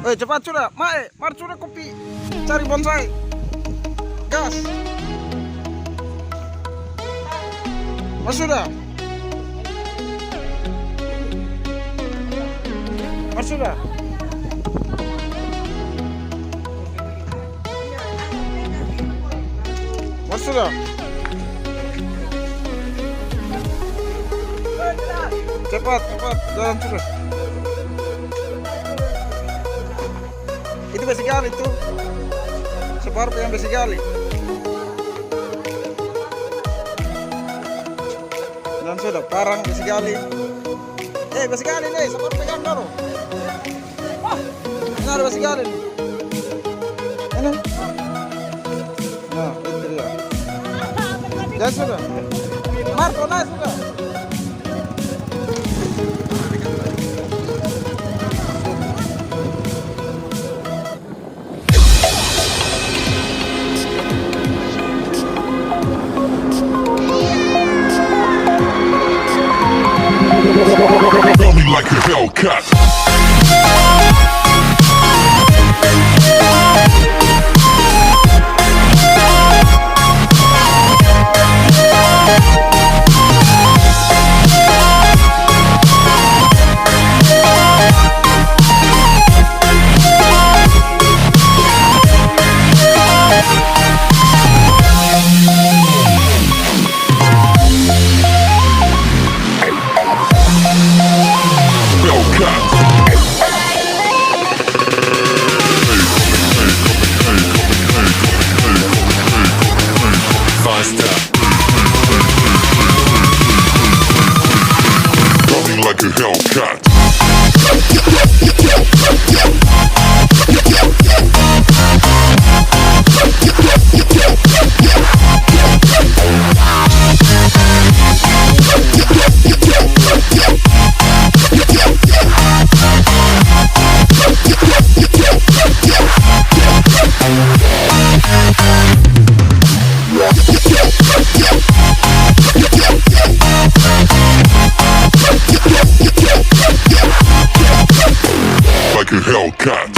Cepat sudah, mari sudah kopi. Cari bonsai. Gas. Mas sudah. Mas sudah. Mas sudah. Cepat, jalan sudah. Itu besi gali tuh. Separuh yang besi gali. Dan sudah parang besi gali. Besi gali nih, separuh pegang dulu. Ini ada besi gali nih. Ini. Nah, itu dia. Ya sudah. Marco, naik sudah. Feel me like a Hellcat. Like a Hellcat. Like a Hellcat.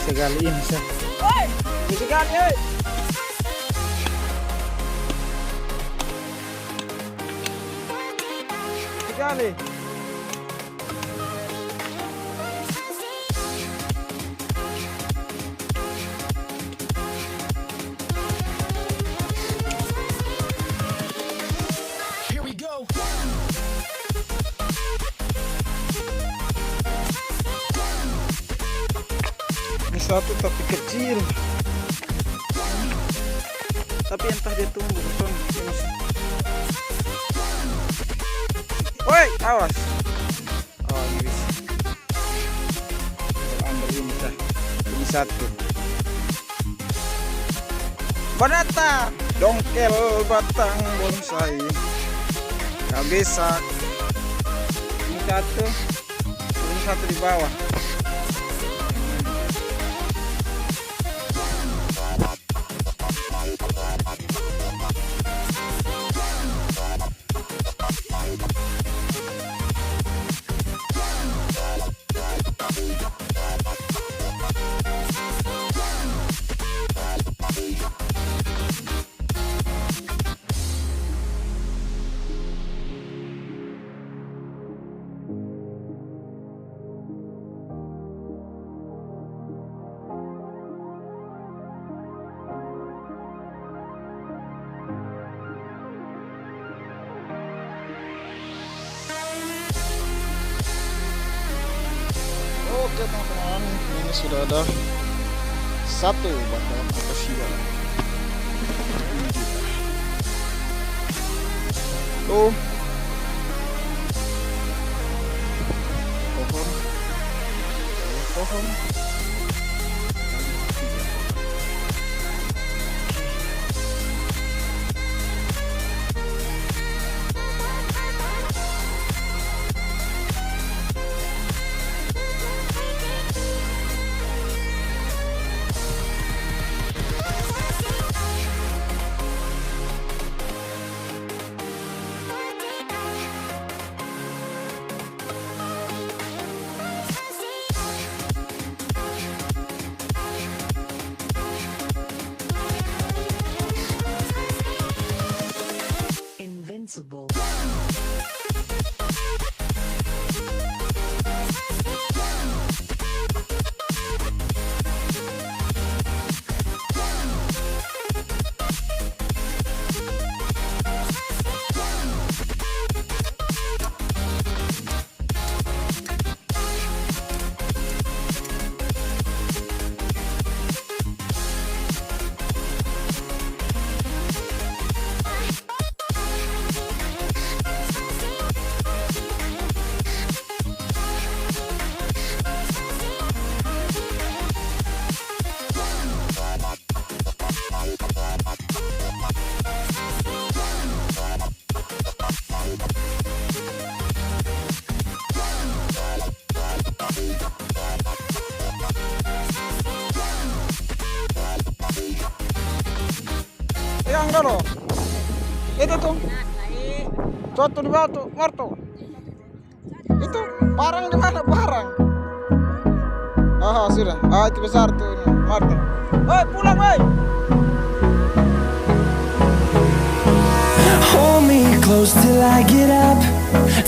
Sekali ini sih. Oi, sekali. Sekali. Here we go. Satu tapi kecil, tapi entah dia tumbuh betul. Woi, awas. Oh, ini bisa. Kita ambil ini dah. Ini satu. Bonata, dongkel batang bonsai. Kabesak. Ini satu. Ini satu di bawah. Oke teman-teman, ini sudah ada satu bakalan akasia. Tuh pohon. Invincible. Yang dulu itu tuh suatu di batu marto itu parang di mana parang? Sudah itu besar tuh ini marto. Pulang Hold me close till I get up.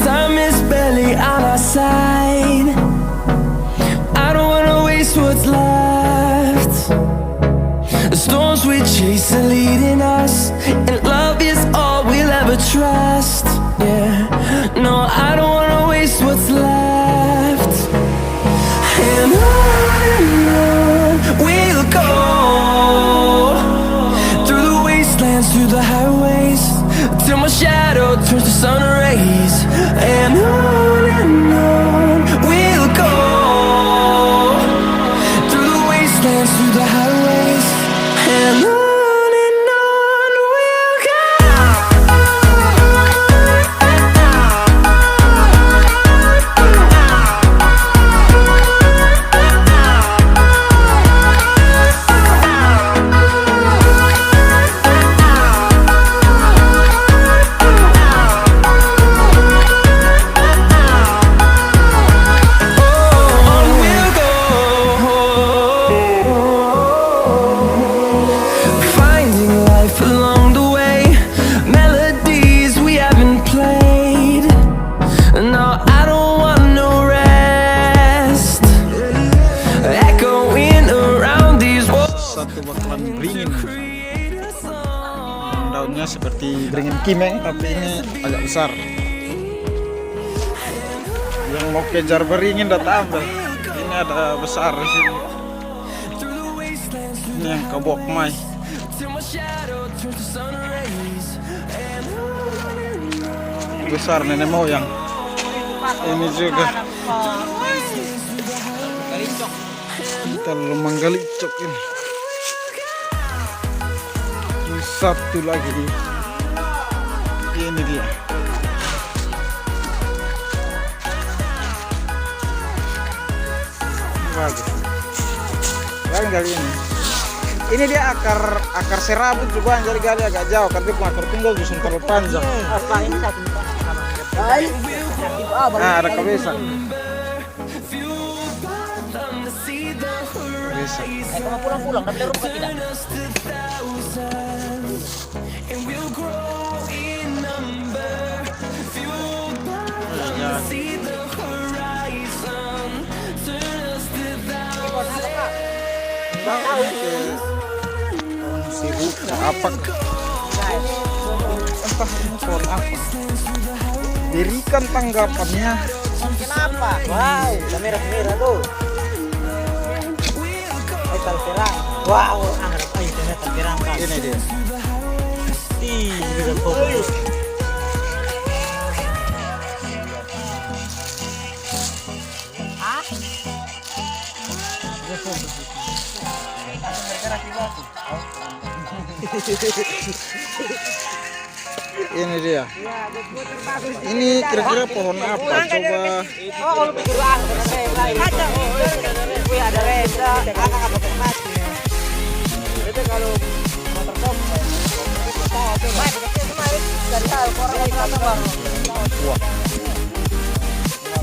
Time is barely on our side. I don't wanna waste what's left. The storms we chase are leading us, and love is all we'll ever trust. Yeah, no, I don't wanna waste what's left. And on we'll go, through the wastelands, through the highways, till my shadow turns to sun rays. And on we'll go, through the wastelands, through the highways, and on we'll go. Satu bakalan beringin. Daunnya seperti beringin kimeng, tapi ini agak besar. Yang mau kejar beringin datang ambil. Ini ada besar di sini. Ini yang kabok mai. Besar nenek moyang. Ini juga. Kita menggalicok ini. Satu lagi ini dia. Bagus. Lain kali ini dia akar serabut juga, jadi gali agak jauh karena akar tunggal justru terlalu panjang. Ini satu. Ada kabesak. Kamu pulang-pulang, tapi rumah tidak. Apa? Entah ini pohon apa. Berikan tanggapannya. Kenapa? Wow, udah merah-merah tuh. metal perang. Wow, anggap aja itu metal perang kan. Ini dia. Ih, udah fokus. Ah? Udah fokus. Bergerak di bawah. Ini dia. Ya, putar bagus. Ini kira-kira pohon apa? Coba. Oh, kalau pikir ah, ada wih ada reda, kakak pakai mati. Itu kalau motor dom. Kemarin dari hal orang lagi kata bang. Wah.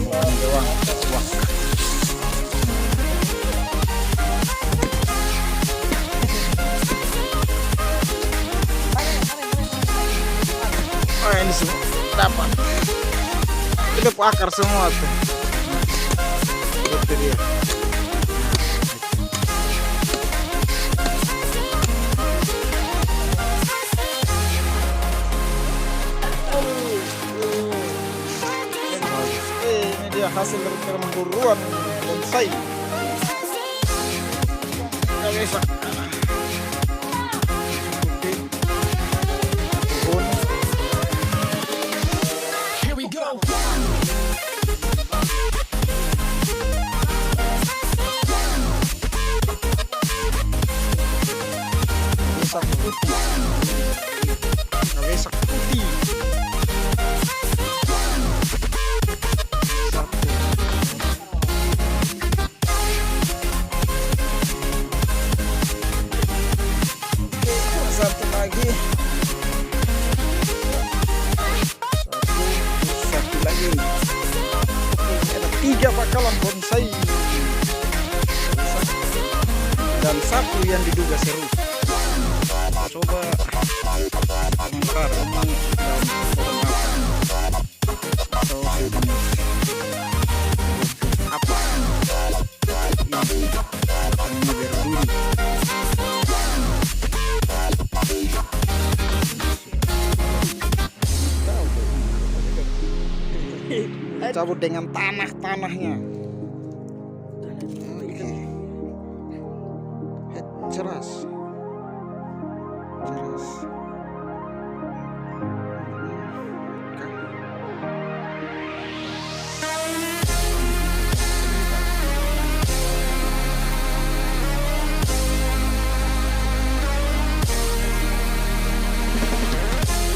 Wah. Oh, ini semua dapat. Itu akar semua tuh. Itu dia. Ini dia hasil dari perburuan bonsai. Kabesak. Here we go. Kabesak putih. Kabesak putih. Satu lagi. Satu lagi. Oke, ada 3 bakalan bonsai. Dan satu yang diduga seru. Coba bongkar ini daun pohon apa? Atau apa? Ini berduri. Cabut dengan tanahnya. Oke. Ceras.